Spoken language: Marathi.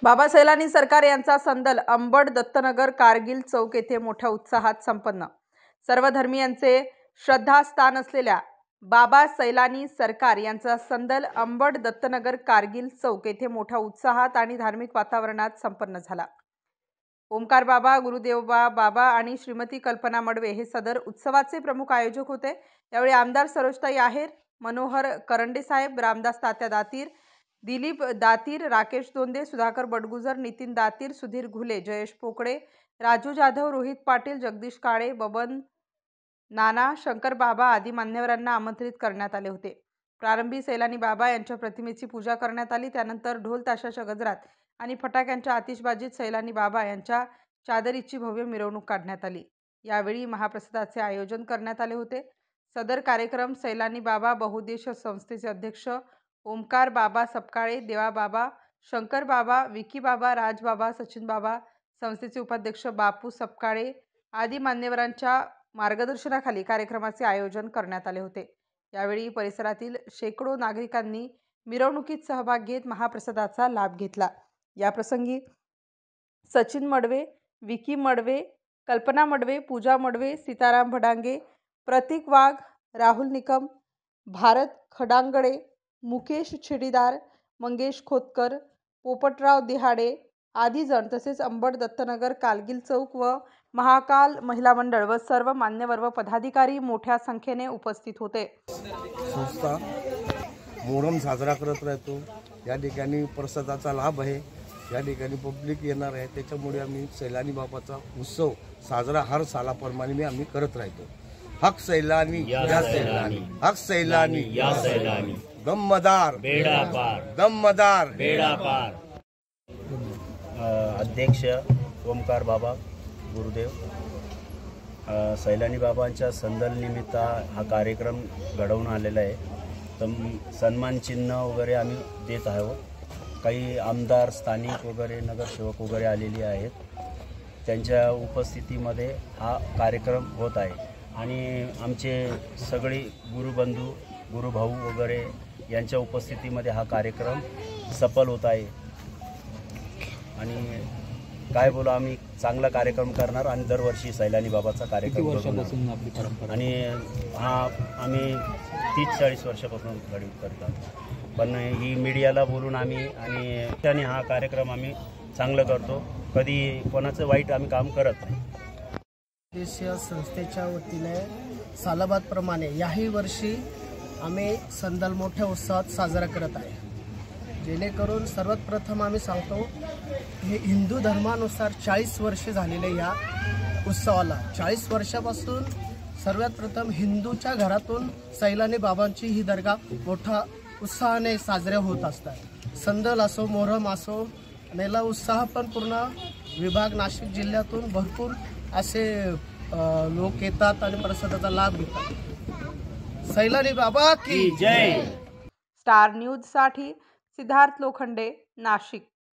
बाबा सैलानी सरकार यांचा संदल अंबड दत्तनगर कारगिल चौक येथे मोठ्या उत्साहात संपन्न। सर्व धर्मियांचे श्रद्धास्थान असलेल्या बाबा सैलानी सरकार यांचा संदल अंबड दत्तनगर कारगिल चौक येथे मोठ्या उत्साहात आणि धार्मिक वातावरणात संपन्न झाला। ओमकार बाबा, गुरुदेव बाबा आणि श्रीमती कल्पना मडवे हे सदर उत्सवाचे प्रमुख आयोजक होते। यावेळी आमदार सरोजताई आहेर, मनोहर करंडे साहेब, रामदास तात्या दातीर, दिलीप दातीर, राकेश दोंदे, सुधाकर बडगुजर, नितीन दातीर, सुधीर घुले, जयेश पोकळे, राजू जाधव, रोहित पाटील, जगदीश काळे, बबन नाना, शंकर बाबा आदी मान्यवरांना आमंत्रित करण्यात आले होते। प्रारंभी सैलानी बाबा यांच्या प्रतिमेची पूजा करण्यात आली। त्यानंतर ढोल ताशाच्या गजरात आणि फटाक्यांच्या आतिषबाजीत सैलानी बाबा यांच्या चादरीची भव्य मिरवणूक काढण्यात आली। यावेळी महाप्रसादाचे आयोजन करण्यात आले होते। सदर कार्यक्रम सैलानी बाबा बहुउद्देशीय संस्थेचे अध्यक्ष ओमकार बाबा सपकाळे, देवा बाबा, शंकर बाबा, विकी बाबा, राज बाबा, सचिन बाबा, संस्थेचे उपाध्यक्ष बापू सपकाळे आदी मान्यवरांच्या मार्गदर्शनाखाली कार्यक्रमाचे आयोजन करण्यात आले होते। यावेळी परिसरातील शेकडो नागरिकांनी मिरवणुकीत सहभाग घेत महाप्रसादाचा लाभ घेतला। या प्रसंगी सचिन मडवे, विकी मडवे, कल्पना मडवे, पूजा मडवे, सीताराम भडांगे, प्रतीक वाघ, राहुल निकम, भारत खडांगडे, मुकेश छिडीदार, मंगेश खोतकर, पोपटराव दिहाडे आदी जण तसेच अंबड दत्तनगर कारगिल चौक व महाकाल महिला मंडळ व सर्व मान्यवर व पदाधिकारी मोठ्या संख्येने उपस्थित होते। संस्था मोहरम साजरा करत राहतो। या ठिकाणी प्रसादाचा लाभ आहे। या ठिकाणी पब्लिक येणार आहे। त्याच्यामुळे आम्ही सैलानी बाबाचा उत्सव साजरा हर सालाप्रमाणे आम्ही करत राहतो। हक सैलानी या सैलानी, हक सैलानी या सैलानी, गमदार बेड़ा पार, गमदार बेड़ा पार। अध्यक्ष ओमकार बाबा, गुरुदेव, सैलानी बाबांच्या संदल निमित्त हा कार्यक्रम घडवून आलेला आहे। तर सन्मान चिन्ह वगैरे आम्ही देत आहोत। काही आमदार, स्थानिक वगैरे नगरसेवक वगैरे आलेले आहेत। त्यांच्या उपस्थितीमध्ये हा कार्यक्रम होत आहे आणि आमचे सगळे गुरुबंधू, गुरुभाऊ वगैरे यांच्या उपस्थितीमध्ये हा कार्यक्रम सफल होत आहे। आणि काय बोलू, आम्ही चांगला कार्यक्रम करणार आणि दरवर्षी सैलानी बाबाचा कार्यक्रम करणार। आणि हा आम्ही 30-40 वर्षापासून घडवत करतात। पण ही मीडियाला बोलून आम्ही आणि हा कार्यक्रम आम्ही चांगलं करतो। कधी कोणाचं वाईट आम्ही काम करत नाही। देशीय संस्थेच्या वतीने सालाबादप्रमाणे याही वर्षी आम्ही संदल मोठ्या उत्साहात साजरा करत आहे। जेणेकरून सर्वात प्रथम आम्ही सांगतो, हे हिंदू धर्मानुसार 40 वर्ष झालेले या उत्सवाला। 40 वर्षापासून सर्वात प्रथम हिंदूच्या घरातून सैलानी बाबांची ही दर्गा मोठा उत्साहाने साजऱ्या होत असतात। संदल असो, मोहरम असो, याला उत्साह पण पूर्ण विभाग नाशिक जिल्ह्यातून भरपूर असे लोक येतात आणि प्रसादाचा लाभ घेतात। सैलानी बाबा की जय। स्टार न्यूज साठी सिद्धार्थ लोखंडे, नाशिक।